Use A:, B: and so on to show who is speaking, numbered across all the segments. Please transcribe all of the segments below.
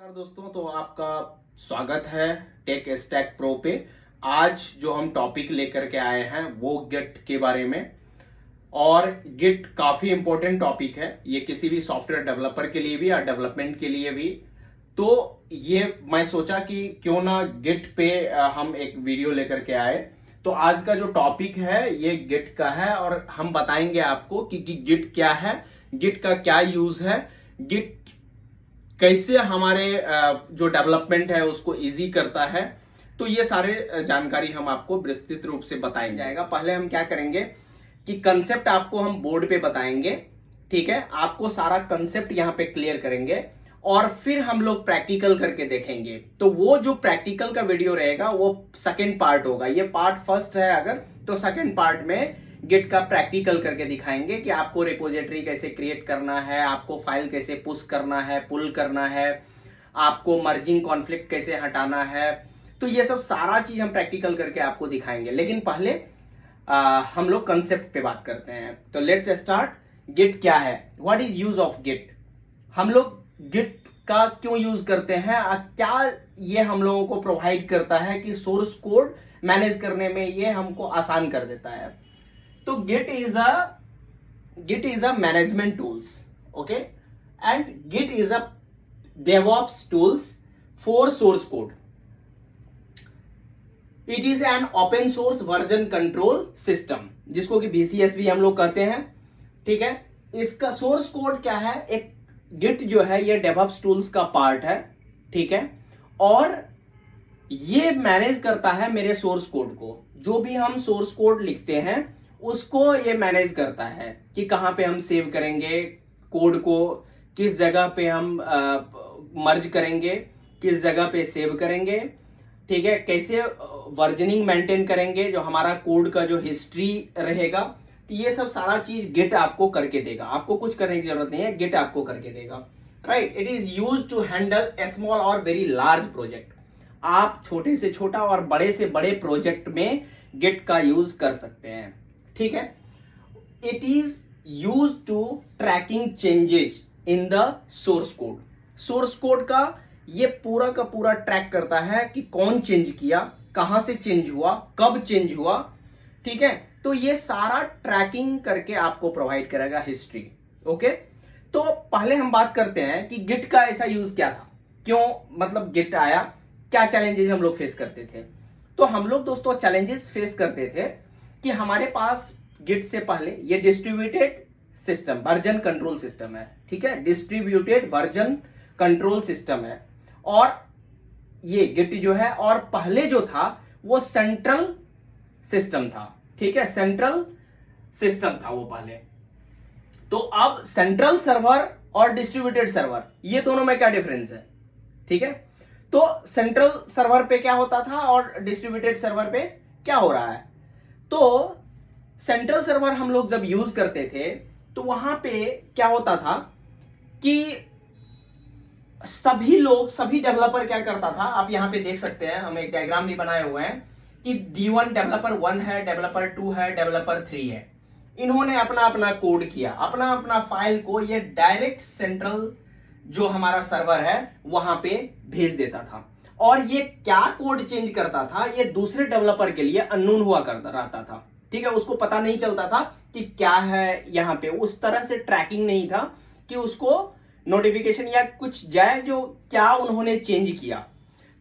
A: नमस्कार दोस्तों, तो आपका स्वागत है टेक स्टैक प्रो पे। आज जो हम टॉपिक लेकर के आए हैं वो गिट के बारे में। और गिट काफी इंपॉर्टेंट टॉपिक है, ये किसी भी सॉफ्टवेयर डेवलपर के लिए भी और डेवलपमेंट के लिए भी। तो ये मैं सोचा कि क्यों ना गिट पे हम एक वीडियो लेकर के आए। तो आज का जो टॉपिक है ये गिट का है और हम बताएंगे आपको कि गिट क्या है, गिट का क्या यूज है, गिट कैसे हमारे जो डेवलपमेंट है उसको इजी करता है। तो ये सारे जानकारी हम आपको विस्तृत रूप से बताएंगे जाएगा। पहले हम क्या करेंगे कि कंसेप्ट आपको हम बोर्ड पे बताएंगे, ठीक है। आपको सारा कंसेप्ट यहाँ पे क्लियर करेंगे और फिर हम लोग प्रैक्टिकल करके देखेंगे। तो वो जो प्रैक्टिकल का वीडियो रहेगा वो सेकेंड पार्ट होगा। ये पार्ट फर्स्ट है अगर, तो सेकेंड पार्ट में गिट का प्रैक्टिकल करके दिखाएंगे कि आपको रिपोजिटरी कैसे क्रिएट करना है, आपको फाइल कैसे पुश करना है, पुल करना है, आपको मर्जिंग कॉन्फ्लिक्ट कैसे हटाना है। तो ये सब सारा चीज हम प्रैक्टिकल करके आपको दिखाएंगे। लेकिन पहले हम लोग कंसेप्ट पे बात करते हैं। तो लेट्स स्टार्ट। गिट क्या है, what is use of Git, हम लोग गिट का क्यों यूज करते हैं, क्या ये हम लोगों को प्रोवाइड करता है कि सोर्स कोड मैनेज करने में ये हमको आसान कर देता है। तो Git is a management tools, okay, and Git is a DevOps tools for source code. It is an open source version control system, जिसको कि VCS भी हम लोग कहते हैं, ठीक है। इसका सोर्स कोड क्या है, एक गिट जो है ये डेवऑप्स टूल्स का पार्ट है, ठीक है। और ये मैनेज करता है मेरे सोर्स कोड को। जो भी हम सोर्स कोड लिखते हैं उसको ये मैनेज करता है कि कहां पे हम सेव करेंगे कोड को, किस जगह पे हम मर्ज करेंगे, किस जगह पे सेव करेंगे, ठीक है, कैसे वर्जनिंग मेंटेन करेंगे, जो हमारा कोड का जो हिस्ट्री रहेगा। तो ये सब सारा चीज गिट आपको करके देगा, आपको कुछ करने की जरूरत नहीं है, गिट आपको करके देगा, right. It is use to handle a small और वेरी लार्ज प्रोजेक्ट। आप छोटे से छोटा और बड़े से बड़े प्रोजेक्ट में गिट का यूज कर सकते हैं, ठीक है। It is use to tracking changes in the source code. Source code का ये पूरा का पूरा ट्रैक करता है कि कौन चेंज किया, कहां से चेंज हुआ, कब चेंज हुआ, ठीक है। तो ये सारा ट्रैकिंग करके आपको प्रोवाइड करेगा हिस्ट्री, ओके। तो पहले हम बात करते हैं कि गिट का ऐसा यूज क्या था, क्यों मतलब गिट आया, क्या चैलेंजेस हम लोग फेस करते थे। तो हम लोग दोस्तों चैलेंजेस फेस करते थे कि हमारे पास गिट से पहले ये distributed system version control system है, ठीक है, डिस्ट्रीब्यूटेड वर्जन कंट्रोल सिस्टम है। और ये गिट जो है, और पहले जो था वो सेंट्रल सिस्टम था, ठीक है, सेंट्रल सिस्टम था वो पहले। तो अब सेंट्रल सर्वर और डिस्ट्रीब्यूटेड सर्वर, ये दोनों में क्या डिफरेंस है, ठीक है। तो सेंट्रल सर्वर पे क्या होता था और डिस्ट्रीब्यूटेड सर्वर पे क्या हो रहा है। तो सेंट्रल सर्वर हम लोग जब यूज करते थे तो वहां पे क्या होता था कि सभी डेवलपर क्या करता था, आप यहां पे देख सकते हैं, हम एक डायग्राम भी बनाए हुए हैं कि D1 डेवलपर 1 है, डेवलपर 2 है, डेवलपर 3 है। इन्होंने अपना अपना कोड किया, अपना अपना फाइल को ये डायरेक्ट सेंट्रल जो हमारा सर्वर है वहां पे भेज देता था। और ये क्या कोड चेंज करता था, ये दूसरे डेवलपर के लिए अननोन हुआ करता रहता था, ठीक है। उसको पता नहीं चलता था कि क्या है यहाँ पे, उस तरह से ट्रैकिंग नहीं था कि उसको नोटिफिकेशन या कुछ जाए जो क्या उन्होंने चेंज किया।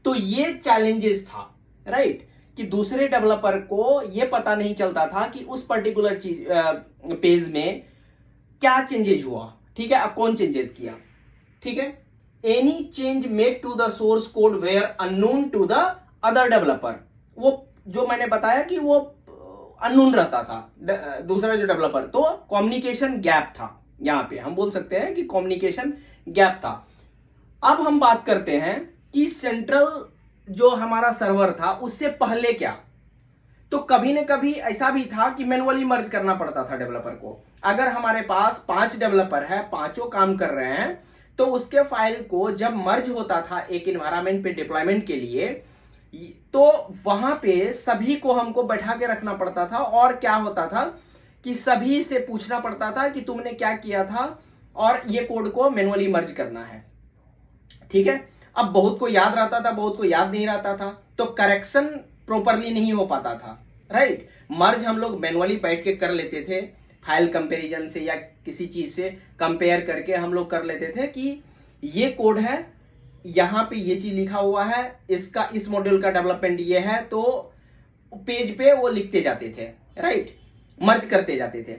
A: तो ये चैलेंजेस था, राइट, कि दूसरे डेवलपर को ये पता नहीं चलता था कि उस पर्टिकुलर चीज पेज में क्या चेंजेस हुआ, ठीक है, कौन चेंजेस किया, ठीक है। Any change made to the source code were unknown to the other developer, वो जो मैंने बताया कि वो अननोन रहता था दूसरा जो डेवलपर। तो कम्युनिकेशन गैप था, यहां पे हम बोल सकते हैं कि कम्युनिकेशन गैप था। अब हम बात करते हैं कि सेंट्रल जो हमारा सर्वर था उससे पहले क्या। तो कभी न कभी ऐसा भी था कि मैनुअली मर्ज करना पड़ता था डेवलपर को। अगर हमारे पास 5 डेवलपर है, पांचों काम कर रहे हैं, तो उसके फाइल को जब मर्ज होता था एक एनवायरनमेंट पे डिप्लॉयमेंट के लिए, तो वहां पे सभी को हमको बैठा के रखना पड़ता था। और क्या होता था कि सभी से पूछना पड़ता था कि तुमने क्या किया था और ये कोड को मैनुअली मर्ज करना है, ठीक है। अब बहुत को याद रहता था, बहुत को याद नहीं रहता था, तो करेक्शन प्रॉपरली नहीं हो पाता था, राइट। मर्ज हम लोग मैनुअली बैठ के कर लेते थे, फाइल कंपैरिजन से या किसी चीज से कंपेयर करके हम लोग कर लेते थे कि ये कोड है, यहाँ पे ये चीज लिखा हुआ है, इसका इस मॉड्यूल का डेवलपमेंट ये है, तो पेज पे वो लिखते जाते थे, राइट, मर्ज करते जाते थे।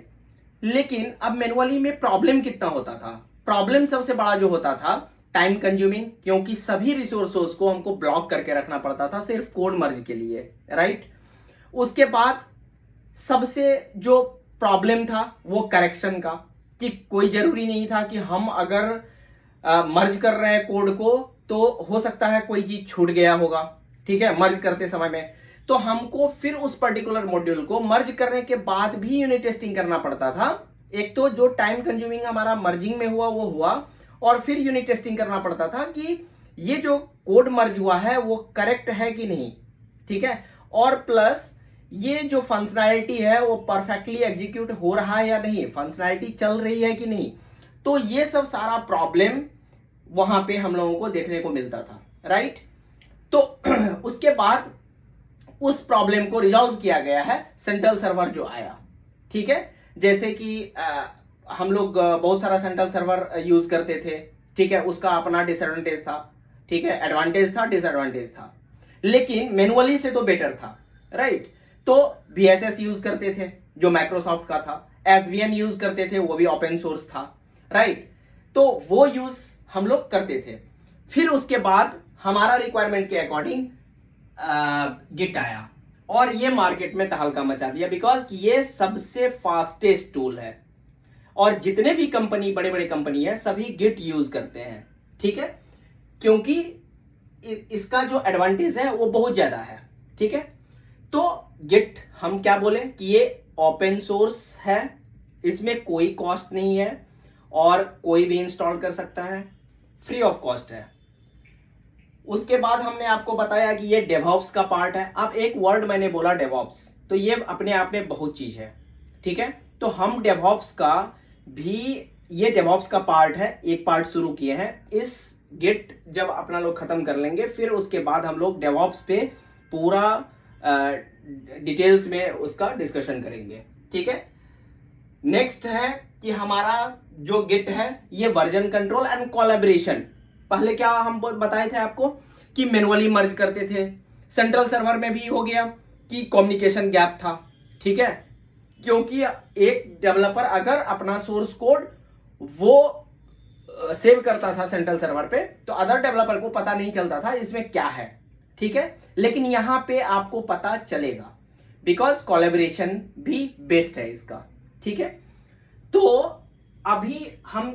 A: लेकिन अब मैनुअली में प्रॉब्लम कितना होता था, प्रॉब्लम सबसे बड़ा जो होता था टाइम कंज्यूमिंग, क्योंकि सभी रिसोर्सेस को हमको ब्लॉक करके रखना पड़ता था सिर्फ कोड मर्ज के लिए, राइट। उसके बाद सबसे जो प्रॉब्लम था वो करेक्शन का, कि कोई जरूरी नहीं था कि हम अगर मर्ज कर रहे हैं कोड को तो हो सकता है कोई चीज छूट गया होगा, ठीक है, मर्ज करते समय में, तो हमको फिर उस पर्टिकुलर मॉड्यूल को मर्ज करने के बाद भी यूनिट टेस्टिंग करना पड़ता था। एक तो जो टाइम कंज्यूमिंग हमारा मर्जिंग में हुआ वो हुआ, और फिर यूनिट टेस्टिंग करना पड़ता था कि ये जो कोड मर्ज हुआ है वो करेक्ट है कि नहीं, ठीक है, और प्लस ये जो फंक्शनैलिटी है वो परफेक्टली एग्जीक्यूट हो रहा है या नहीं, फंक्शनैलिटी चल रही है कि नहीं। तो ये सब सारा प्रॉब्लम वहां पे हम लोगों को देखने को मिलता था, राइट। तो उसके बाद उस प्रॉब्लम को रिजॉल्व किया गया है सेंट्रल सर्वर जो आया, ठीक है। जैसे कि हम लोग बहुत सारा सेंट्रल सर्वर यूज करते थे, ठीक है, उसका अपना डिसएडवांटेज था, ठीक है, एडवांटेज था, डिसएडवांटेज था, लेकिन मैनुअली से तो बेटर था, राइट। तो VSS यूज करते थे जो माइक्रोसॉफ्ट का था, SVN यूज करते थे, वो भी ओपन सोर्स था, राइट। तो वो यूज हम लोग करते थे। फिर उसके बाद हमारा रिक्वायरमेंट के अकॉर्डिंग गिट आया और ये मार्केट में तहलका मचा दिया, बिकॉज ये सबसे फास्टेस्ट टूल है और जितने भी कंपनी, बड़े बड़े कंपनी है, सभी गिट यूज करते हैं, ठीक है, क्योंकि इसका जो एडवांटेज है वो बहुत ज्यादा है, ठीक है। तो गिट हम क्या बोले कि ये ओपन सोर्स है, इसमें कोई कॉस्ट नहीं है और कोई भी इंस्टॉल कर सकता है, फ्री ऑफ कॉस्ट है। उसके बाद हमने आपको बताया कि ये डेवऑप्स का पार्ट है। अब एक वर्ड मैंने बोला डेवऑप्स, तो ये अपने आप में बहुत चीज है, ठीक है। तो हम डेवऑप्स का भी, ये डेवऑप्स का पार्ट है, एक पार्ट शुरू किए हैं। इस गिट जब अपना लोग खत्म कर लेंगे फिर उसके बाद हम लोग डेवऑप्स पे पूरा डिटेल्स में उसका डिस्कशन करेंगे, ठीक है। नेक्स्ट है कि हमारा जो गिट है ये वर्जन कंट्रोल एंड कोलैबोरेशन। पहले क्या हम बताए थे आपको कि मैनुअली मर्ज करते थे, सेंट्रल सर्वर में भी हो गया कि कम्युनिकेशन गैप था, ठीक है, क्योंकि एक डेवलपर अगर अपना सोर्स कोड वो सेव करता था सेंट्रल सर्वर पे तो अदर डेवलपर को पता नहीं चलता था इसमें क्या है, ठीक है। लेकिन यहां पे आपको पता चलेगा बिकॉज कोलैबोरेशन भी बेस्ट है इसका, ठीक है। तो अभी हम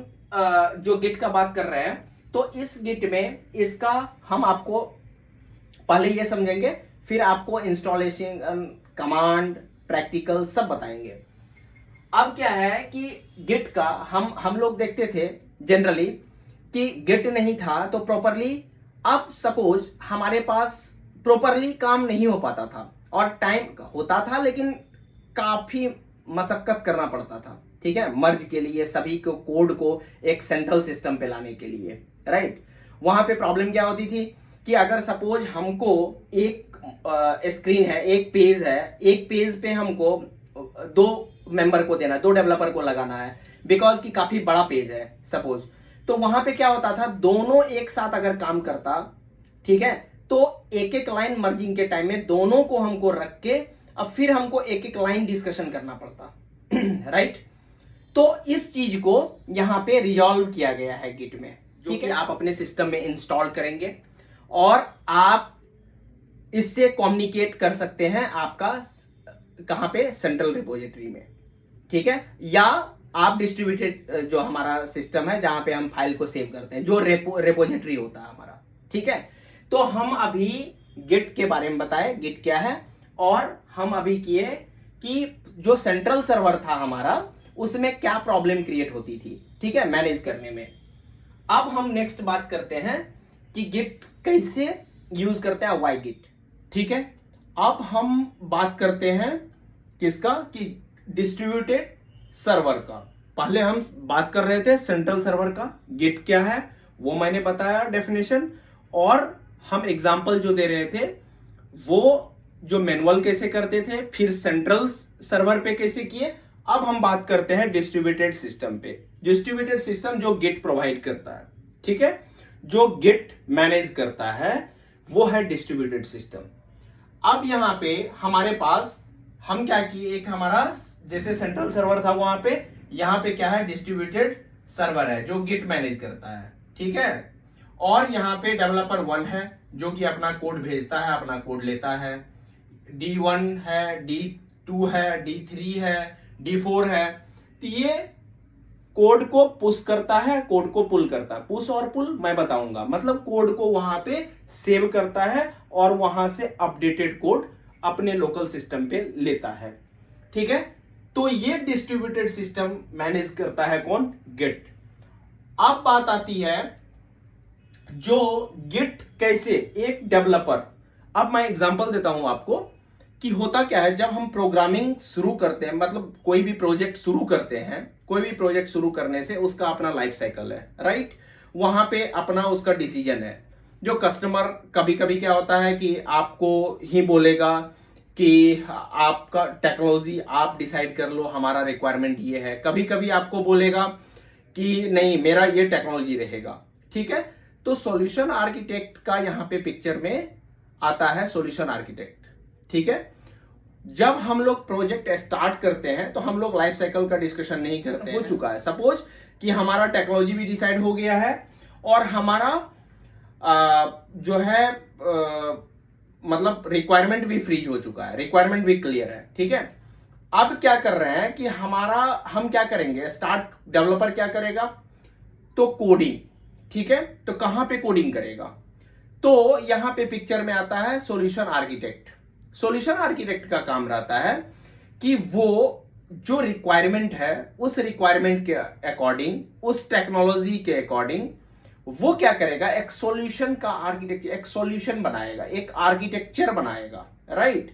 A: जो गिट का बात कर रहे हैं, तो इस गिट में इसका हम आपको पहले ये समझेंगे, फिर आपको इंस्टॉलेशन, कमांड, प्रैक्टिकल सब बताएंगे। अब क्या है कि गिट का हम लोग देखते थे जनरली कि गिट नहीं था तो प्रॉपरली, अब सपोज हमारे पास प्रॉपरली काम नहीं हो पाता था और टाइम होता था लेकिन काफी मशक्कत करना पड़ता था, ठीक है, मर्ज के लिए, सभी को कोड को एक सेंट्रल सिस्टम पे लाने के लिए, राइट। वहां पे प्रॉब्लम क्या होती थी कि अगर सपोज हमको एक स्क्रीन है, एक पेज है, एक पेज पे हमको दो मेंबर को देना, दो डेवलपर को लगाना है, बिकॉज कि काफी बड़ा पेज है सपोज, तो वहां पे क्या होता था, दोनों एक साथ अगर काम करता, ठीक है, तो एक एक लाइन मर्जिंग के टाइम में दोनों को हमको रख के अब फिर हमको एक एक लाइन डिस्कशन करना पड़ता राइट। तो इस चीज को यहां पे रिजॉल्व किया गया है गिट में, ठीक है, आप अपने सिस्टम में इंस्टॉल करेंगे और आप इससे कम्युनिकेट कर सकते हैं आपका कहां पे, सेंट्रल रिपोजिटरी में, ठीक है, या आप डिस्ट्रीब्यूटेड जो हमारा सिस्टम है जहां पे हम फाइल को सेव करते हैं, जो रिपोजिटरी होता है हमारा, ठीक है। तो हम अभी गिट के बारे में बताए, गिट क्या है, और हम अभी किए कि जो सेंट्रल सर्वर था हमारा उसमें क्या प्रॉब्लम क्रिएट होती थी, ठीक है, मैनेज करने में। अब हम नेक्स्ट बात करते हैं कि गिट कैसे यूज करते हैं, वाई गिट, ठीक है। अब हम बात करते हैं किसका, कि डिस्ट्रीब्यूटेड सर्वर का। पहले हम बात कर रहे थे सेंट्रल सर्वर का, गिट क्या है वो मैंने बताया डेफिनेशन, और हम एग्जाम्पल जो दे रहे थे वो जो मैनुअल कैसे करते थे, फिर सेंट्रल सर्वर पे कैसे किए। अब हम बात करते हैं डिस्ट्रीब्यूटेड सिस्टम पे। डिस्ट्रीब्यूटेड सिस्टम जो गिट प्रोवाइड करता है, ठीक है, जो गिट मैनेज करता है वो है डिस्ट्रीब्यूटेड सिस्टम। अब यहां पे हमारे पास हम क्या किए, एक हमारा जैसे सेंट्रल सर्वर था वहां पे, यहां पे क्या है, डिस्ट्रीब्यूटेड सर्वर है जो गिट मैनेज करता है, ठीक है। और यहां पे डेवलपर 1 है जो कि अपना कोड भेजता है, अपना कोड लेता है। D1 है, D2 है, D3 है, D4 है। तो ये कोड को पुश करता है, कोड को पुल करता है। पुश और पुल मैं बताऊंगा, मतलब कोड को वहां पे सेव करता है और वहां से अपडेटेड कोड अपने लोकल सिस्टम पे लेता है, ठीक है। तो ये डिस्ट्रीब्यूटेड सिस्टम मैनेज करता है कौन, गिट। अब बात आती है जो गिट कैसे एक डेवलपर, अब मैं एग्जांपल देता हूं आपको कि होता क्या है जब हम प्रोग्रामिंग शुरू करते हैं, मतलब कोई भी प्रोजेक्ट शुरू करते हैं, कोई भी प्रोजेक्ट शुरू करने से उसका अपना लाइफ साइकिल है, राइट। वहां पे अपना उसका डिसीजन है। जो कस्टमर कभी कभी क्या होता है कि आपको ही बोलेगा कि आपका टेक्नोलॉजी आप डिसाइड कर लो, हमारा रिक्वायरमेंट ये है। कभी कभी आपको बोलेगा कि नहीं मेरा ये टेक्नोलॉजी रहेगा, ठीक है। तो सॉल्यूशन आर्किटेक्ट का यहां पे पिक्चर में आता है सॉल्यूशन आर्किटेक्ट, ठीक है। जब हम लोग प्रोजेक्ट स्टार्ट करते हैं तो हम लोग लाइफ साइकिल का डिस्कशन नहीं करते, हो चुका है। सपोज कि हमारा टेक्नोलॉजी भी डिसाइड हो गया है और हमारा जो है मतलब रिक्वायरमेंट भी फ्रीज हो चुका है, रिक्वायरमेंट भी क्लियर है, ठीक है। अब क्या कर रहे हैं कि हम क्या करेंगे, स्टार्ट डेवलपर क्या करेगा, तो कोडिंग, ठीक है। तो कहां पे कोडिंग करेगा, तो यहां पे पिक्चर में आता है सॉल्यूशन आर्किटेक्ट। सॉल्यूशन आर्किटेक्ट का काम रहता है कि वो जो रिक्वायरमेंट है उस रिक्वायरमेंट के अकॉर्डिंग, उस टेक्नोलॉजी के अकॉर्डिंग वो क्या करेगा, एक सॉल्यूशन का आर्किटेक्चर, एक सॉल्यूशन बनाएगा, एक आर्किटेक्चर बनाएगा, राइट।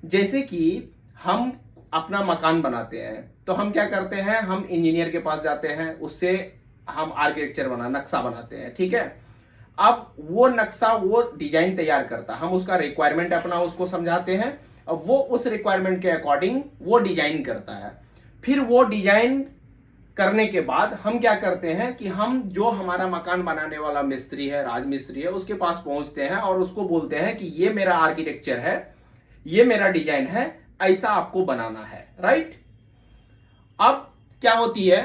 A: जैसे कि हम अपना मकान बनाते हैं तो हम क्या करते हैं, हम इंजीनियर के पास जाते हैं, उससे हम आर्किटेक्चर नक्शा बनाते हैं, ठीक है। अब वो नक्शा, वो डिजाइन तैयार करता है, हम उसका रिक्वायरमेंट अपना उसको समझाते हैं, अब वो उस रिक्वायरमेंट के अकॉर्डिंग वो डिजाइन करता है। फिर वो डिजाइन करने के बाद हम क्या करते हैं कि हम जो हमारा मकान बनाने वाला मिस्त्री है, राजमिस्त्री है, उसके पास पहुंचते हैं और उसको बोलते हैं कि ये मेरा आर्किटेक्चर है, ये मेरा डिजाइन है, ऐसा आपको बनाना है, राइट। अब क्या होती है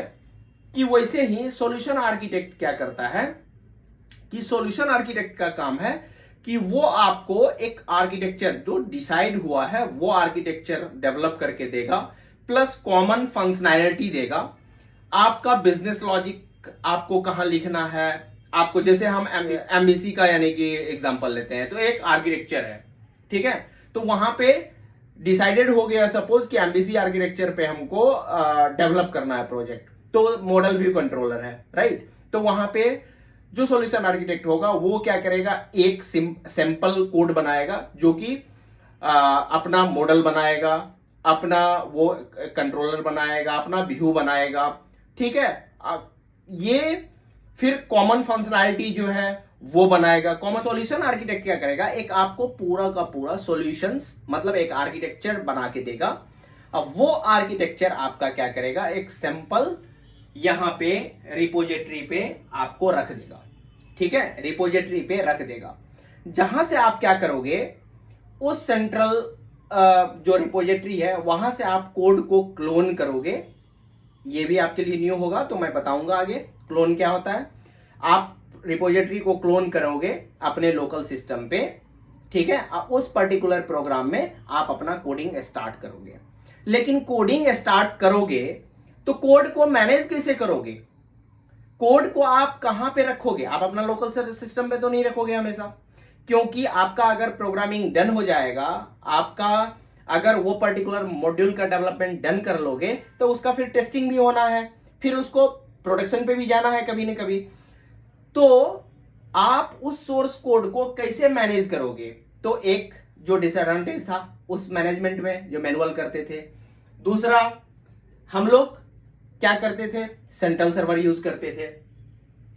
A: कि वैसे ही सॉल्यूशन आर्किटेक्ट क्या करता है कि सॉल्यूशन आर्किटेक्ट का काम है कि वो आपको एक आर्किटेक्चर जो डिसाइड हुआ है वो आर्किटेक्चर डेवलप करके देगा, प्लस कॉमन फंक्शनैलिटी देगा। आपका बिजनेस लॉजिक आपको कहां लिखना है, आपको जैसे हम एमबीसी का यानी कि एग्जांपल लेते हैं तो एक आर्किटेक्चर है, ठीक है। तो वहां पे डिसाइडेड हो गया सपोज कि एमबीसी आर्किटेक्चर पे हमको डेवलप करना है प्रोजेक्ट, तो मॉडल व्यू कंट्रोलर है, राइट। तो वहां पे जो सॉल्यूशन आर्किटेक्ट होगा वो क्या करेगा, एक सैंपल कोड बनाएगा जो कि अपना मॉडल बनाएगा, अपना वो कंट्रोलर बनाएगा, अपना व्यू बनाएगा, ठीक है। ये फिर कॉमन फंक्शनैलिटी जो है वो बनाएगा। कॉमन सॉल्यूशन आर्किटेक्ट क्या करेगा, एक आपको पूरा का पूरा सॉल्यूशंस मतलब एक आर्किटेक्चर बना के देगा। अब वो आर्किटेक्चर आपका क्या करेगा, एक सैंपल यहां पे रिपोजिटरी पे आपको रख देगा, ठीक है, रिपोजिटरी पे रख देगा। जहां से आप क्या करोगे, उस सेंट्रल जो रिपोजिटरी है वहां से आप कोड को क्लोन करोगे। ये भी आपके लिए न्यू होगा तो मैं बताऊंगा आगे क्लोन क्या होता है। आप रिपोजिटरी को क्लोन करोगे अपने लोकल सिस्टम पे, ठीक है। उस पर्टिकुलर प्रोग्राम में आप अपना कोडिंग स्टार्ट करोगे। लेकिन कोडिंग स्टार्ट करोगे तो कोड को मैनेज कैसे करोगे, कोड को आप कहां पे रखोगे, आप अपना लोकल सिस्टम पे तो नहीं रखोगे हमेशा, क्योंकि आपका अगर प्रोग्रामिंग डन हो जाएगा, आपका अगर वो पर्टिकुलर मॉड्यूल का डेवलपमेंट डन कर लोगे तो उसका फिर टेस्टिंग भी होना है, फिर उसको प्रोडक्शन पे भी जाना है कभी न कभी। तो आप उस सोर्स कोड को कैसे मैनेज करोगे, तो एक जो डिसएडवांटेज था उस मैनेजमेंट में जो मैनुअल करते थे। दूसरा, हम लोग क्या करते थे, सेंट्रल सर्वर यूज करते थे,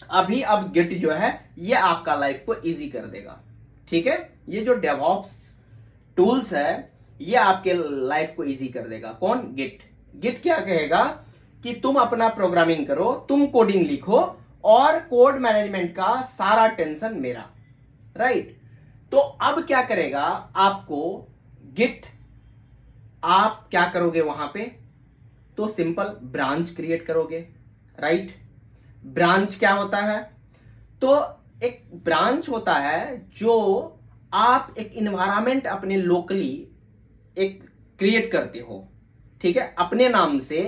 A: अभी अब गिट जो है ये आपका लाइफ को इजी कर देगा। ठीक है, ये जो डेवऑप्स टूल्स है ये आपके लाइफ को इजी कर देगा। कौन? गिट। गिट क्या कहेगा कि तुम अपना प्रोग्रामिंग करो, तुम कोडिंग लिखो और कोड मैनेजमेंट का सारा टेंशन मेरा। राइट। तो अब क्या करेगा आपको गिट, आप क्या करोगे वहां पे? तो सिंपल ब्रांच क्रिएट करोगे। राइट। ब्रांच क्या होता है? तो एक ब्रांच होता है जो आप एक इन्वायरमेंट अपने लोकली एक क्रिएट करते हो। ठीक है, अपने नाम से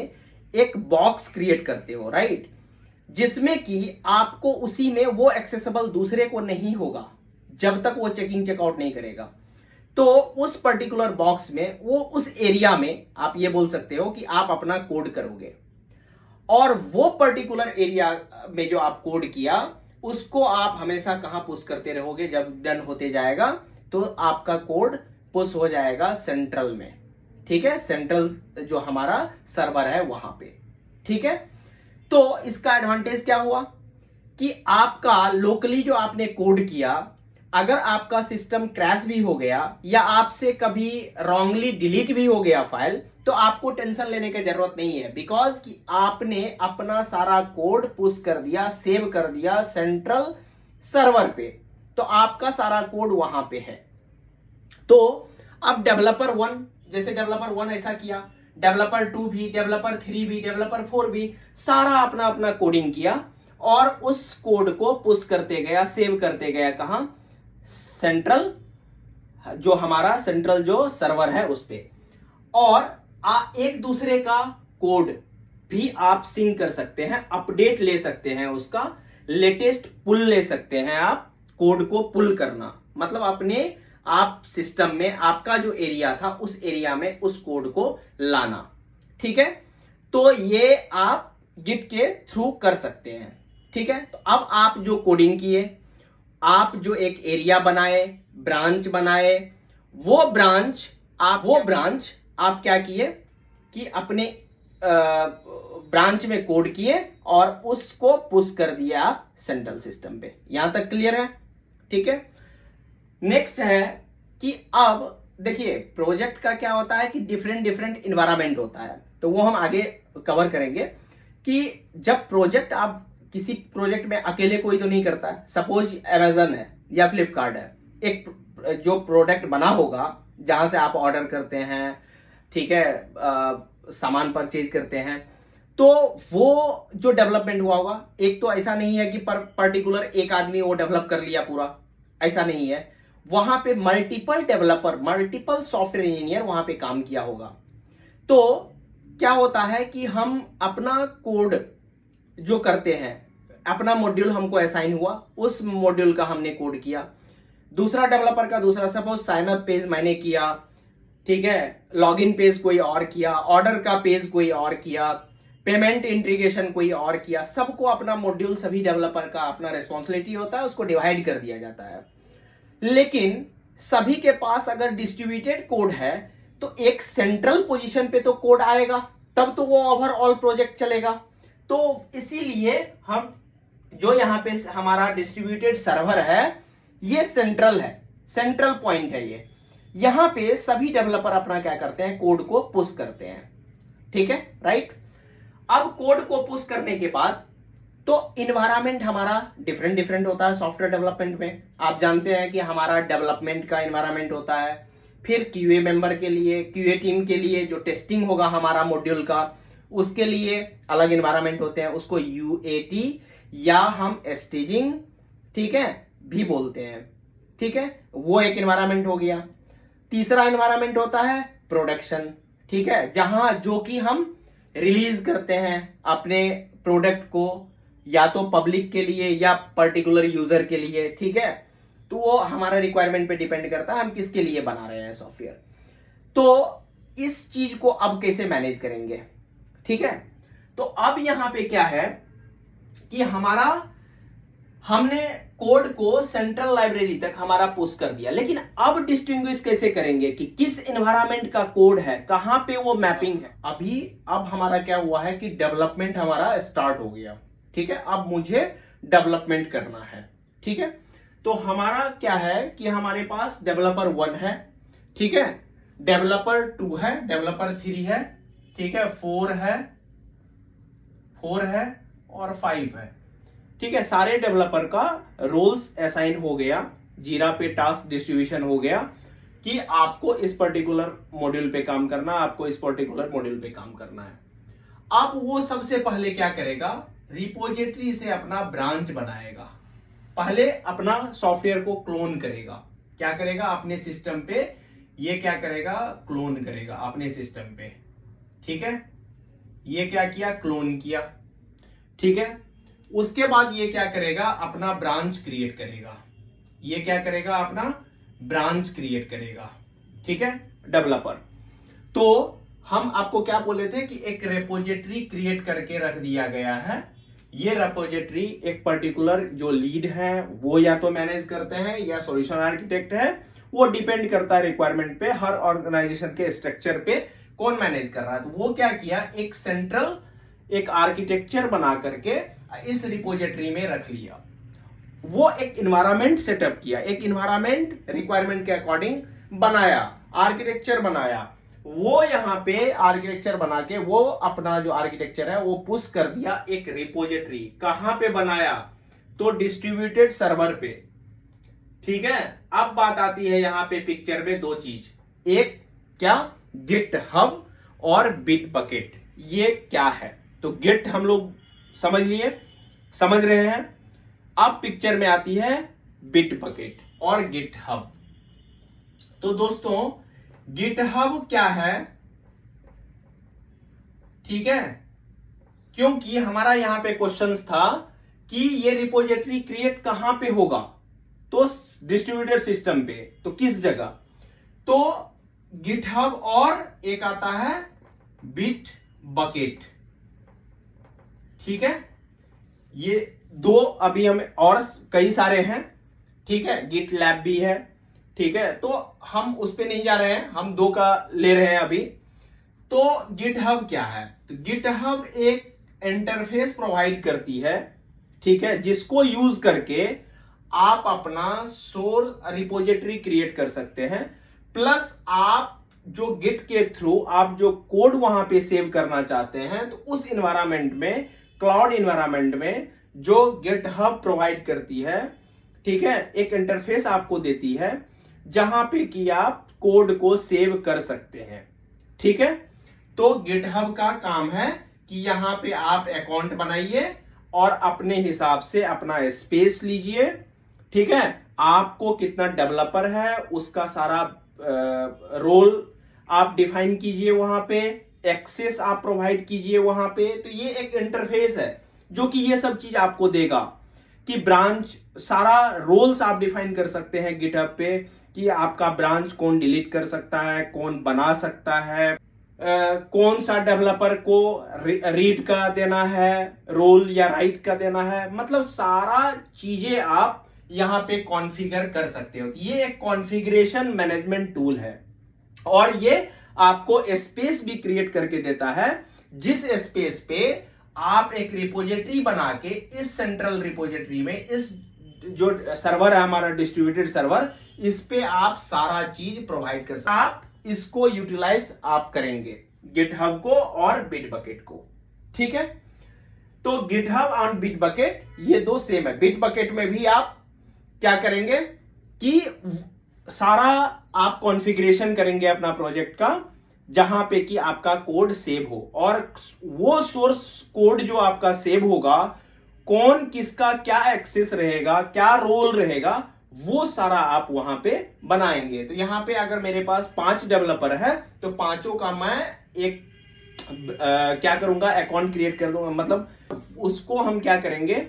A: एक बॉक्स क्रिएट करते हो। राइट, जिसमें कि आपको उसी में वो एक्सेसिबल दूसरे को नहीं होगा जब तक वो चेकिंग चेकआउट नहीं करेगा। तो उस पर्टिकुलर बॉक्स में, वो उस एरिया में आप ये बोल सकते हो कि आप अपना कोड करोगे, और वो पर्टिकुलर एरिया में जो आप कोड किया उसको आप हमेशा कहां पुश करते रहोगे? जब डन होते जाएगा तो आपका कोड पुश हो जाएगा सेंट्रल में। ठीक है, सेंट्रल जो हमारा सर्वर है वहां पे। ठीक है, तो इसका एडवांटेज क्या हुआ कि आपका लोकली जो आपने कोड किया, अगर आपका सिस्टम क्रैश भी हो गया या आपसे कभी रॉन्गली डिलीट भी हो गया फाइल, तो आपको टेंशन लेने की जरूरत नहीं है, बिकॉज कि आपने अपना सारा कोड पुश कर दिया, सेव कर दिया सेंट्रल सर्वर पे, तो आपका सारा कोड वहां पे है। तो अब डेवलपर 1, जैसे डेवलपर 1 ऐसा किया, डेवलपर 2 भी, डेवलपर 3 भी, डेवलपर 4 भी, सारा अपना अपना कोडिंग किया और उस कोड को पुश करते गया, सेव करते गया कहां? सेंट्रल, जो हमारा सेंट्रल जो सर्वर है उस पे। और एक दूसरे का कोड भी आप सिंक कर सकते हैं, अपडेट ले सकते हैं, उसका लेटेस्ट पुल ले सकते हैं। आप कोड को पुल करना मतलब अपने आप सिस्टम में आपका जो एरिया था उस एरिया में उस कोड को लाना। ठीक है, तो ये आप गिट के थ्रू कर सकते हैं। ठीक है, तो अब आप जो कोडिंग किए, आप जो एक एरिया बनाए, ब्रांच बनाए, वो ब्रांच आप क्या किए कि अपने ब्रांच में कोड किए और उसको पुश कर दिया आप सेंट्रल सिस्टम पे। यहां तक क्लियर है? ठीक है, नेक्स्ट है कि अब देखिए प्रोजेक्ट का क्या होता है कि डिफरेंट डिफरेंट इन्वायरमेंट होता है, तो वो हम आगे कवर करेंगे कि जब प्रोजेक्ट, आप किसी प्रोजेक्ट में अकेले कोई तो नहीं करता है। सपोज अमेजन है या फ्लिपकार्ट है, एक जो प्रोडक्ट बना होगा जहां से आप ऑर्डर करते हैं, ठीक है, सामान परचेज करते हैं, तो वो जो डेवलपमेंट हुआ होगा, एक तो ऐसा नहीं है कि पर्टिकुलर एक आदमी वो डेवलप कर लिया पूरा, ऐसा नहीं है। वहां पे multiple developer, multiple software engineer वहां पे काम किया होगा। तो क्या होता है कि हम अपना कोड जो करते हैं, अपना मॉड्यूल हमको असाइन हुआ, उस मॉड्यूल का हमने कोड किया, दूसरा डेवलपर का दूसरा, सपोज साइन अप पेज मैंने किया, ठीक है, लॉगिन पेज कोई और किया, ऑर्डर का पेज कोई और किया, पेमेंट इंटीग्रेशन कोई और किया, सबको अपना मॉड्यूल, सभी डेवलपर का अपना रिस्पॉन्सिबिलिटी होता है, उसको डिवाइड कर दिया जाता है। लेकिन सभी के पास अगर डिस्ट्रीब्यूटेड कोड है तो एक सेंट्रल पोजीशन पे तो कोड आएगा, तब तो वो ओवरऑल प्रोजेक्ट चलेगा। तो इसीलिए हम जो यहां पे हमारा डिस्ट्रीब्यूटेड सर्वर है ये सेंट्रल है, सेंट्रल पॉइंट है ये। यहां पे सभी डेवलपर अपना क्या करते हैं, कोड को पुश करते हैं। ठीक है, राइट। अब कोड को पुश करने के बाद तो इन्वायरमेंट हमारा डिफरेंट डिफरेंट होता है सॉफ्टवेयर डेवलपमेंट में। आप जानते हैं कि हमारा डेवलपमेंट का इन्वायरमेंट होता है, फिर क्यूए मेंबर के लिए, क्यूए टीम के लिए जो टेस्टिंग होगा हमारा मॉड्यूल का, उसके लिए अलग इन्वायरमेंट होते हैं, उसको यूएटी या हम स्टेजिंग, ठीक है, भी बोलते हैं। ठीक है, वो एक इन्वायरमेंट हो गया। तीसरा इन्वायरमेंट होता है प्रोडक्शन, ठीक है, जहां जो कि हम रिलीज करते हैं अपने प्रोडक्ट को, या तो पब्लिक के लिए या पर्टिकुलर यूजर के लिए। ठीक है, तो वो हमारा रिक्वायरमेंट पे डिपेंड करता है हम किसके लिए बना रहे हैं सॉफ्टवेयर। तो इस चीज को अब कैसे मैनेज करेंगे? ठीक है, तो अब यहां पे क्या है कि हमने कोड को सेंट्रल लाइब्रेरी तक हमारा पुश कर दिया, लेकिन अब डिस्टिंग्विश कैसे करेंगे कि किस एनवायरनमेंट का कोड है, कहां पे वो मैपिंग है। अब हमारा क्या हुआ है कि डेवलपमेंट हमारा स्टार्ट हो गया। ठीक है, अब मुझे डेवलपमेंट करना है। ठीक है, तो हमारा क्या है कि हमारे पास डेवलपर 1 है, ठीक है, डेवलपर 2 है, डेवलपर 3 है, ठीक है, 4 है और 5 है। ठीक है, सारे डेवलपर का रोल्स असाइन हो गया, जीरा पे टास्क डिस्ट्रीब्यूशन हो गया कि आपको इस पर्टिकुलर मॉड्यूल पे काम करना, आपको इस पर्टिकुलर मॉड्यूल पे काम करना है। अब वो सबसे पहले क्या करेगा, रिपोजिटरी से अपना ब्रांच बनाएगा। पहले अपना सॉफ्टवेयर को क्लोन करेगा। क्या करेगा, अपने सिस्टम पे ये क्या करेगा, क्लोन करेगा अपने सिस्टम पे। ठीक है, ये क्या किया, क्लोन किया। ठीक है, उसके बाद ये क्या करेगा, अपना ब्रांच क्रिएट करेगा। ये क्या करेगा, अपना ब्रांच क्रिएट करेगा। ठीक है, डेवलपर। तो हम आपको क्या बोले थे कि एक रेपोजिटरी क्रिएट करके रख दिया गया है। ये रेपोजिटरी एक पर्टिकुलर जो लीड है वो या तो मैनेज करते हैं या सॉल्यूशन आर्किटेक्ट है, वो डिपेंड करता है रिक्वायरमेंट पे, हर ऑर्गेनाइजेशन के स्ट्रक्चर पे कौन मैनेज कर रहा है। तो वो क्या किया, एक सेंट्रल एक आर्किटेक्चर बना करके इस रिपोजिटरी में रख लिया। वो एक इन्वायरमेंट सेटअप किया, एक इन्वायरमेंट रिक्वायरमेंट के अकॉर्डिंग बनाया, आर्किटेक्चर बनाया। वो यहां पे आर्किटेक्चर बना के वो अपना जो आर्किटेक्चर है वो पुश कर दिया एक रिपोजिटरी। कहां पे बनाया, तो डिस्ट्रीब्यूटेड सर्वर पे। ठीक है, अब बात आती है यहां पे पिक्चर में दो चीज, एक क्या, गिटहब और बिटबकेट। ये क्या है, तो गिट हम लोग समझ रहे हैं। अब पिक्चर में आती है बिटबकेट और गिटहब। तो दोस्तों गिटहब क्या है, ठीक है, क्योंकि हमारा यहां पे क्वेश्चंस था कि ये रिपोजिटरी क्रिएट कहां पे होगा, तो डिस्ट्रीब्यूटेड सिस्टम पे, तो किस जगह, तो गिटहब और एक आता है बिटबकेट। ठीक है, ये दो अभी हम और कई सारे हैं। ठीक है, गिट लैब भी है। ठीक है, तो हम उस पे नहीं जा रहे हैं, हम दो का ले रहे हैं अभी। तो गिटहब क्या है, तो गिटहब एक इंटरफेस प्रोवाइड करती है, ठीक है, जिसको यूज करके आप अपना सोर्स रिपोजिटरी क्रिएट कर सकते हैं। प्लस आप जो गिट के थ्रू आप जो कोड वहां पे सेव करना चाहते हैं, तो उस इन्वायरमेंट में, क्लाउड इन्वायरमेंट में जो गिटहब प्रोवाइड करती है, ठीक है, एक इंटरफेस आपको देती है जहां पे कि आप कोड को सेव कर सकते हैं। ठीक है, तो गिटहब का काम है कि यहां पे आप अकाउंट बनाइए और अपने हिसाब से अपना स्पेस लीजिए। ठीक है, आपको कितना डेवलपर है उसका सारा रोल आप डिफाइन कीजिए, वहां पे एक्सेस आप प्रोवाइड कीजिए वहां पे। तो ये एक इंटरफेस है जो कि ये सब चीज आपको देगा कि ब्रांच, सारा रोल्स आप डिफाइन कर सकते हैं गिटहब पे कि आपका ब्रांच कौन डिलीट कर सकता है, कौन बना सकता है, कौन सा डेवलपर को रीड का देना है रोल या राइट का देना है, मतलब सारा चीजें आप यहां पे कॉन्फ़िगर कर सकते हो। ये एक कॉन्फ़िगरेशन मैनेजमेंट टूल है और ये आपको स्पेस भी क्रिएट करके देता है, जिस स्पेस पे आप एक रिपोजिटरी बना के इस सेंट्रल रिपोजिटरी में, इस जो सर्वर है हमारा डिस्ट्रीब्यूटेड सर्वर, इस पे आप सारा चीज प्रोवाइड कर सकते हैं। आप इसको यूटिलाइज आप करेंगे गिटहब को और बिटबकेट को। ठीक है, तो गिटहब और बिटबकेट ये दो सेम है। बिटबकेट में भी आप क्या करेंगे कि सारा आप कॉन्फ़िगरेशन करेंगे अपना प्रोजेक्ट का, जहां पे कि आपका कोड सेव हो, और वो सोर्स कोड जो आपका सेव होगा, कौन किसका क्या एक्सेस रहेगा, क्या रोल रहेगा, वो सारा आप वहां पे बनाएंगे। तो यहां पे अगर मेरे पास 5 डेवलपर है तो पांचों का मैं एक क्या करूंगा, अकाउंट क्रिएट कर दूंगा। मतलब उसको हम क्या करेंगे,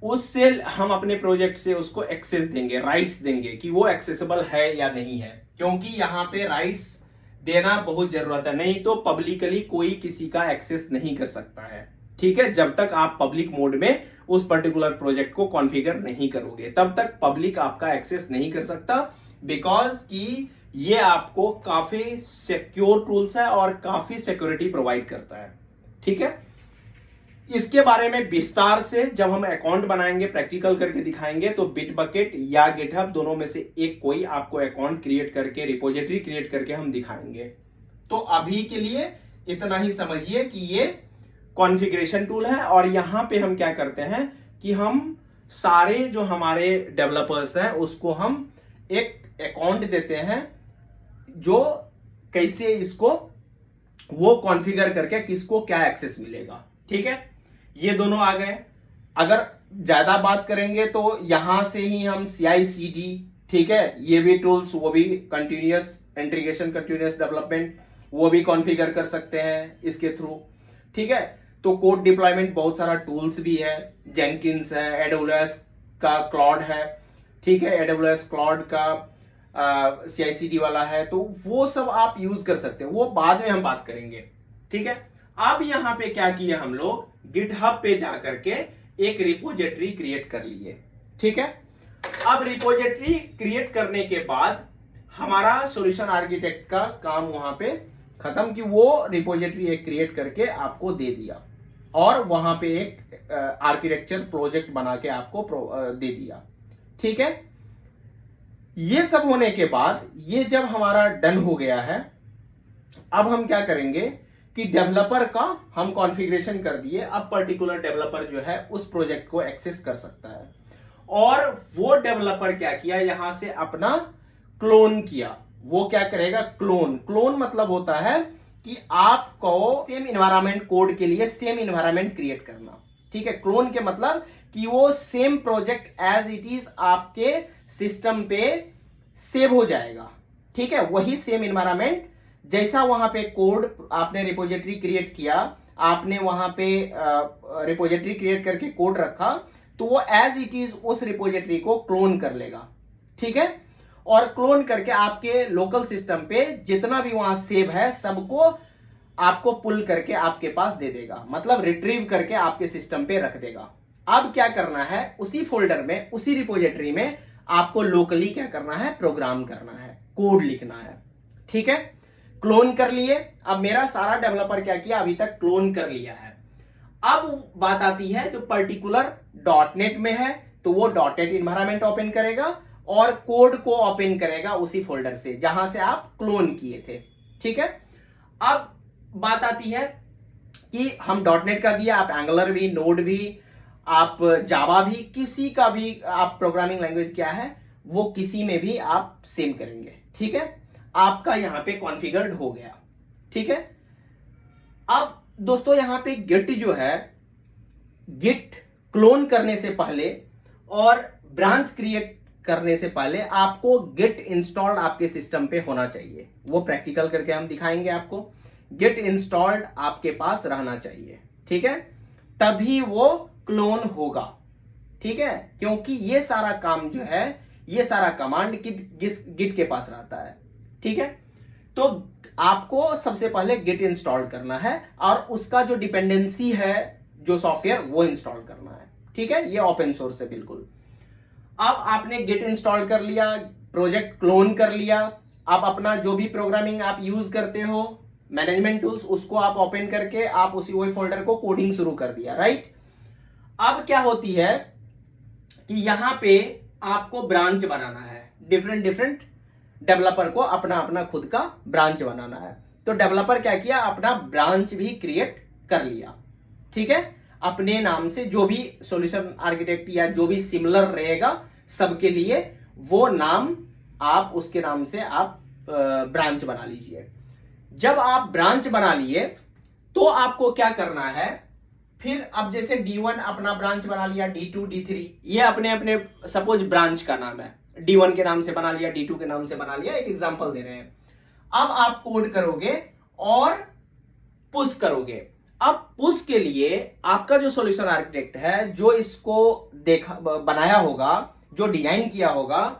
A: उससे हम अपने प्रोजेक्ट से उसको एक्सेस देंगे, राइट्स देंगे कि वो एक्सेसिबल है या नहीं है, क्योंकि यहां पे राइट्स देना बहुत जरूरत है, नहीं तो पब्लिकली कोई किसी का एक्सेस नहीं कर सकता है। ठीक है, जब तक आप पब्लिक मोड में उस पर्टिकुलर प्रोजेक्ट को कॉन्फ़िगर नहीं करोगे तब तक पब्लिक आपका एक्सेस नहीं कर सकता, बिकॉज कि ये आपको काफी सिक्योर टूल्स है और काफी सिक्योरिटी प्रोवाइड करता है। ठीक है, इसके बारे में विस्तार से जब हम अकाउंट बनाएंगे, प्रैक्टिकल करके दिखाएंगे, तो बिटबकेट या गिटहब दोनों में से एक कोई आपको अकाउंट क्रिएट करके, रिपोजिटरी क्रिएट करके हम दिखाएंगे। तो अभी के लिए इतना ही समझिए कि ये कॉन्फ़िगरेशन टूल है, और यहां पे हम क्या करते हैं कि हम सारे जो हमारे डेवलपर्स हैं उसको हम एक अकाउंट देते हैं, जो कैसे इसको वो कॉन्फ़िगर करके किसको क्या एक्सेस मिलेगा। ठीक है, ये दोनों आ गए। अगर ज्यादा बात करेंगे तो यहां से ही हम CI/CD, ठीक है, ये भी टूल्स, वो भी कंटिन्यूअस इंटीग्रेशन, कंटिन्यूअस डेवलपमेंट, वो भी कॉन्फ़िगर कर सकते हैं इसके थ्रू। ठीक है, तो कोड डिप्लॉयमेंट बहुत सारा टूल्स भी है, जेनकिंस है, AWS का क्लाउड है, ठीक है, AWS क्लाउड का CI/CD वाला है, तो वो सब आप यूज कर सकते हैं, वो बाद में हम बात करेंगे। ठीक है, अब यहां पे क्या किया हम लोग, गिटहब पे जाकर के एक रिपोजिटरी क्रिएट कर लिए। ठीक है, अब रिपोजिटरी क्रिएट करने के बाद हमारा सॉल्यूशन आर्किटेक्ट का काम वहां पे खत्म, कि वो रिपोजिटरी एक क्रिएट करके आपको दे दिया और वहां पे एक आर्किटेक्चर प्रोजेक्ट बना के आपको दे दिया। ठीक है, ये सब होने के बाद ये जब हमारा डन हो गया है, अब हम क्या करेंगे कि डेवलपर का हम कॉन्फ़िगरेशन कर दिए। अब पर्टिकुलर डेवलपर जो है उस प्रोजेक्ट को एक्सेस कर सकता है, और वो डेवलपर क्या किया, यहां से अपना क्लोन किया। वो क्या करेगा, क्लोन मतलब होता है कि आपको सेम इन्वायरमेंट, कोड के लिए सेम इन्वायरमेंट क्रिएट करना। ठीक है, क्लोन के मतलब कि वो same project as it is आपके सिस्टम पे सेव हो जाएगा। ठीक है, वही सेम इन्वायरमेंट, जैसा वहां पे कोड आपने रिपोजिटरी क्रिएट किया, आपने वहां पे रिपोजिटरी क्रिएट करके कोड रखा, तो वो एज इट इज उस रिपोजिटरी को क्लोन कर लेगा। ठीक है, और क्लोन करके आपके लोकल सिस्टम पे जितना भी वहां सेव है सबको आपको पुल करके आपके पास दे देगा, मतलब रिट्रीव करके आपके सिस्टम पे रख देगा। अब क्या करना है, उसी फोल्डर में, उसी रिपोजिटरी में आपको लोकली क्या करना है, प्रोग्राम करना है, कोड लिखना है। ठीक है, क्लोन कर लिए। अब मेरा सारा डेवलपर क्या किया, अभी तक क्लोन कर लिया है। अब बात आती है जो पर्टिकुलर .NET में है, तो वो .NET इन्वायरमेंट ओपन करेगा और कोड को ओपन करेगा उसी फोल्डर से जहां से आप क्लोन किए थे। ठीक है, अब बात आती है कि हम .NET का दिया, आप एंगुलर भी, नोड भी, आप जावा भी, किसी का भी आप प्रोग्रामिंग लैंग्वेज क्या है वो किसी में भी आप सेम करेंगे। ठीक है, आपका यहां पे कॉन्फ़िगर्ड हो गया। ठीक है, अब दोस्तों यहां पे गिट जो है, गिट क्लोन करने से पहले और ब्रांच क्रिएट करने से पहले आपको गिट इंस्टॉल्ड आपके सिस्टम पे होना चाहिए। वो प्रैक्टिकल करके हम दिखाएंगे आपको। गिट इंस्टॉल्ड आपके पास रहना चाहिए। ठीक है, तभी वो क्लोन होगा। ठीक है, क्योंकि ये सारा काम जो है, ये सारा कमांड गिट के पास रहता है। ठीक है, तो आपको सबसे पहले गिट इंस्टॉल करना है और उसका जो डिपेंडेंसी है, जो सॉफ्टवेयर, वो इंस्टॉल करना है। ठीक है, ये ओपन सोर्स है बिल्कुल। अब आपने गिट इंस्टॉल कर लिया, प्रोजेक्ट क्लोन कर लिया। अब अपना जो भी प्रोग्रामिंग आप यूज करते हो, मैनेजमेंट टूल्स, उसको आप ओपन करके आप उसी वही फोल्डर को कोडिंग शुरू कर दिया। राइट, अब क्या होती है कि यहां पे आपको ब्रांच बनाना है, डिफरेंट डेवलपर को अपना अपना खुद का ब्रांच बनाना है। तो डेवलपर क्या किया, अपना ब्रांच भी क्रिएट कर लिया। ठीक है, अपने नाम से, जो भी सॉल्यूशन आर्किटेक्ट या जो भी सिमिलर रहेगा सबके लिए वो नाम, आप उसके नाम से आप ब्रांच बना लीजिए। जब आप ब्रांच बना लिए तो आपको क्या करना है, फिर अब जैसे D1 अपना ब्रांच बना लिया, D2, D3, ये अपने अपने सपोज ब्रांच का नाम है, D1 के नाम से बना लिया, D2 के नाम से बना लिया, एक एग्जांपल दे रहे हैं। अब आप कोड करोगे और पुश करोगे। अब पुश के लिए आपका जो सॉल्यूशन आर्किटेक्ट है, जो इसको बनाया होगा, जो डिजाइन किया होगा,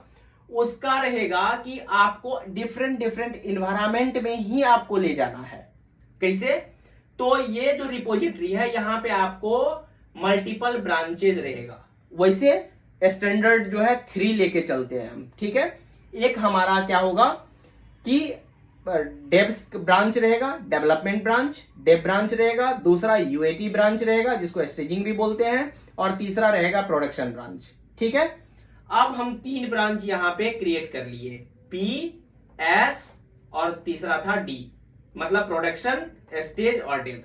A: उसका रहेगा कि आपको डिफरेंट इन्वायरमेंट में ही आपको ले जाना है। कैसे, तो ये जो रिपोजिटरी है, यहां पे आपको मल्टीपल ब्रांचेस रहेगा। वैसे स्टैंडर्ड जो है 3 लेके चलते हैं हम। ठीक है, एक हमारा क्या होगा कि डेव ब्रांच रहेगा, डेवलपमेंट ब्रांच, डेव ब्रांच रहेगा, दूसरा यूएटी ब्रांच रहेगा जिसको स्टेजिंग भी बोलते हैं, और तीसरा रहेगा प्रोडक्शन ब्रांच। ठीक है, अब हम 3 ब्रांच यहां पे क्रिएट कर लिए, पी, एस और तीसरा था डी, मतलब प्रोडक्शन, स्टेज और डेव।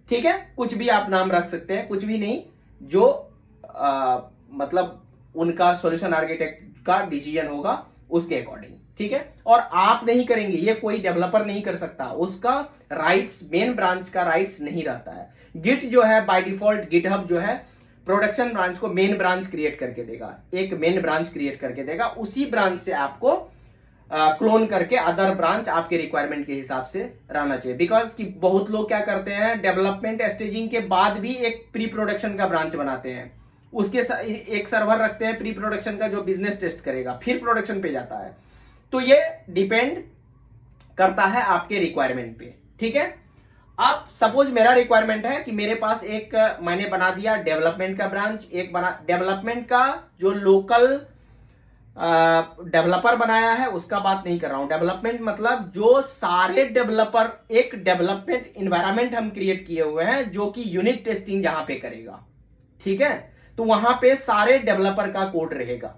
A: ठीक है, कुछ भी आप नाम रख सकते हैं, कुछ भी नहीं, जो मतलब उनका सॉल्यूशन आर्किटेक्ट का डिसीजन होगा उसके अकॉर्डिंग। ठीक है, और आप नहीं करेंगे, ये कोई डेवलपर नहीं कर सकता, उसका राइट्स, मेन ब्रांच का राइट्स नहीं रहता है। गिट जो है बाय डिफॉल्ट, गिटहब जो है प्रोडक्शन ब्रांच को मेन ब्रांच क्रिएट करके देगा, एक मेन ब्रांच क्रिएट करके देगा, उसी ब्रांच से आपको क्लोन करके अदर ब्रांच आपके रिक्वायरमेंट के हिसाब से रहना चाहिए। बिकॉज कि बहुत लोग क्या करते हैं, डेवलपमेंट स्टेजिंग के बाद भी एक प्री प्रोडक्शन का ब्रांच बनाते हैं, उसके एक सर्वर रखते हैं प्री प्रोडक्शन का जो बिजनेस टेस्ट करेगा, फिर प्रोडक्शन पे जाता है। तो ये डिपेंड करता है आपके रिक्वायरमेंट पे। ठीक है, अब सपोज मेरा रिक्वायरमेंट है कि मेरे पास एक मैंने बना दिया डेवलपमेंट का ब्रांच, एक बना डेवलपमेंट का जो लोकल डेवलपर बनाया है उसका बात नहीं कर रहा हूं। डेवलपमेंट मतलब जो सारे डेवलपर, एक डेवलपमेंट इन्वायरमेंट हम क्रिएट किए हुए हैं जो कि यूनिट टेस्टिंग जहां पे करेगा। ठीक है, तो वहां पे सारे डेवलपर का कोड रहेगा,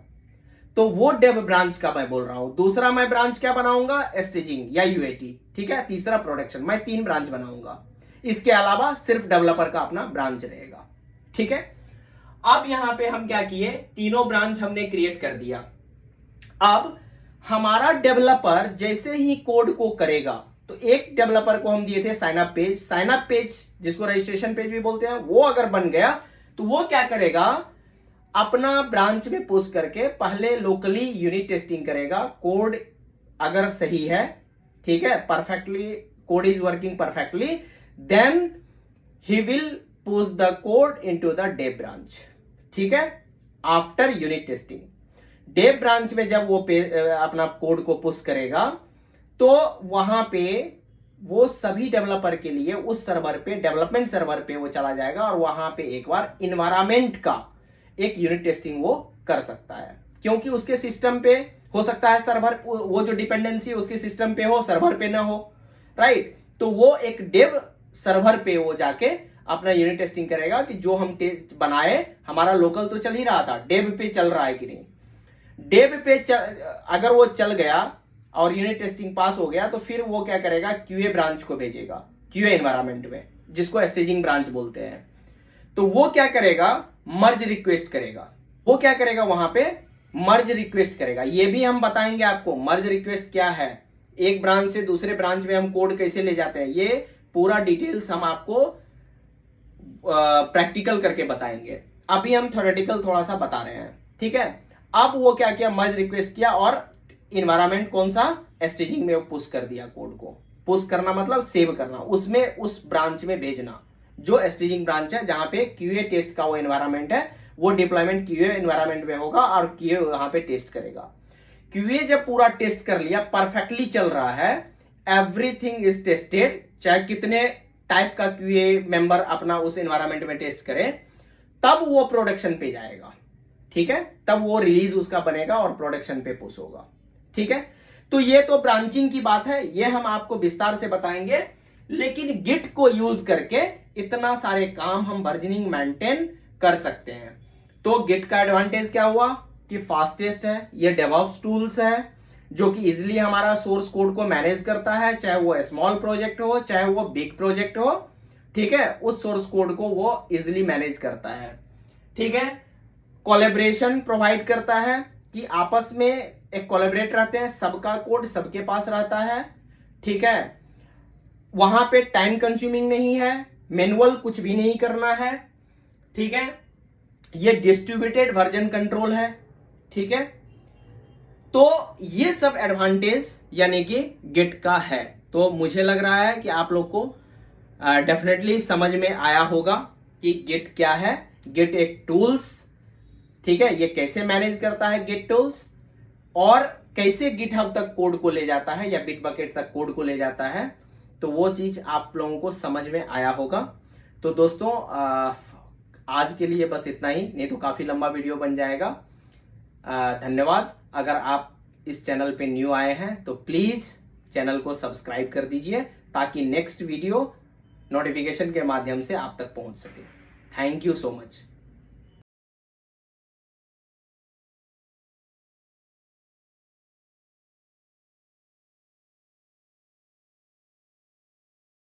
A: तो वो डेव ब्रांच का मैं बोल रहा हूं। दूसरा मैं ब्रांच क्या बनाऊंगा, स्टेजिंग या यूएटी। ठीक है, तीसरा प्रोडक्शन, मैं 3 ब्रांच बनाऊंगा। इसके अलावा सिर्फ डेवलपर का अपना ब्रांच रहेगा। ठीक है, अब यहां पे हम क्या किए, तीनों ब्रांच हमने क्रिएट कर दिया। अब हमारा डेवलपर जैसे ही कोड को करेगा, तो एक डेवलपर को हम दिए थे sign up page, sign up page जिसको रजिस्ट्रेशन पेज भी बोलते हैं, वो अगर बन गया तो वो क्या करेगा, अपना ब्रांच में पुश करके पहले लोकली यूनिट टेस्टिंग करेगा, कोड अगर सही है, ठीक है, perfectly code is working perfectly, then he will push the code into the dev branch. ठीक है, after unit testing dev branch में जब वो अपना कोड को पुश करेगा तो वहां पे वो सभी डेवलपर के लिए उस सर्वर पे, डेवलपमेंट सर्वर पे वो चला जाएगा और वहां पे एक बार इन्वायरमेंट का एक यूनिट टेस्टिंग वो कर सकता है, क्योंकि उसके सिस्टम पे हो सकता है सर्वर, वो जो डिपेंडेंसी उसके सिस्टम पे हो, सर्वर पे ना हो, राइट। तो वो एक डेव सर्वर पे वो जाके अपना यूनिट टेस्टिंग करेगा कि जो हम बनाए, हमारा लोकल तो चल ही रहा था, डेव पे चल रहा है कि नहीं। डेव पे अगर वो चल गया और यूनिट टेस्टिंग पास हो गया तो फिर वो क्या करेगा, क्यूए ब्रांच को भेजेगा, क्यूए एनवायरमेंट में, जिसको स्टेजिंग ब्रांच बोलते हैं। तो वो क्या करेगा, मर्ज रिक्वेस्ट करेगा, वो क्या करेगा, वहां पे मर्ज रिक्वेस्ट करेगा। ये भी हम बताएंगे आपको मर्ज रिक्वेस्ट क्या है, एक ब्रांच से दूसरे ब्रांच में हम कोड कैसे ले जाते हैं, ये पूरा डिटेल्स हम आपको प्रैक्टिकल करके बताएंगे। अभी हम थ्योरेटिकल थोड़ा सा बता रहे हैं। ठीक है, अब वो क्या किया, मर्ज रिक्वेस्ट किया और इन्वायरमेंट कौन सा, स्टेजिंग में पुश कर दिया कोड को। पुश करना मतलब सेव करना, उसमें उस ब्रांच में भेजना, जो स्टेजिंग ब्रांच है जहां पे क्यूए टेस्ट का वो एनवायरमेंट है, वो डिप्लॉयमेंट क्यूए एनवायरमेंट में होगा और क्यूए वहां पे टेस्ट करेगा। क्यूए जब पूरा टेस्ट कर लिया, परफेक्टली चल रहा है, एवरीथिंग इज टेस्टेड, चाहे कितने टाइप का क्यूए मेंबर अपना उस एनवायरमेंट में टेस्ट करे, तब वो प्रोडक्शन पे जाएगा। ठीक है, तब वो रिलीज उसका बनेगा और प्रोडक्शन पे पुश होगा। ठीक है, तो ये तो ब्रांचिंग की बात है, ये हम आपको विस्तार से बताएंगे। लेकिन गिट को यूज करके इतना सारे काम हम वर्जनिंग मेंटेन कर सकते हैं। तो गिट का एडवांटेज क्या हुआ कि फास्टेस्ट है, ये डेवऑप्स टूल्स है जो कि इजिली हमारा सोर्स कोड को मैनेज करता है, चाहे वो स्मॉल प्रोजेक्ट हो चाहे वो बिग प्रोजेक्ट हो। ठीक है, उस सोर्स कोड को वो इजिली मैनेज करता है। ठीक है, कोलैबोरेशन प्रोवाइड करता है कि आपस में एक कोलैबोरेट रहते हैं, सबका कोड सबके पास रहता है। ठीक है, वहां पे टाइम कंज्यूमिंग नहीं है, मैनुअल कुछ भी नहीं करना है। ठीक है, ये डिस्ट्रीब्यूटेड वर्जन कंट्रोल है। ठीक है, तो ये सब एडवांटेज यानी कि गिट का है। तो मुझे लग रहा है कि आप लोग को डेफिनेटली समझ में आया होगा कि गिट क्या है। गिट एक टूल्स, ठीक है, ये कैसे मैनेज करता है गिट टूल्स, और कैसे गिटहब तक कोड को ले जाता है या बिटबकेट तक कोड को ले जाता है, तो वो चीज आप लोगों को समझ में आया होगा। तो दोस्तों आज के लिए बस इतना ही, नहीं तो काफी लंबा वीडियो बन जाएगा। धन्यवाद। अगर आप इस चैनल पे न्यू आए हैं तो प्लीज चैनल को सब्सक्राइब कर दीजिए ताकि नेक्स्ट वीडियो नोटिफिकेशन के माध्यम से आप तक पहुंच सके। Thank you so much.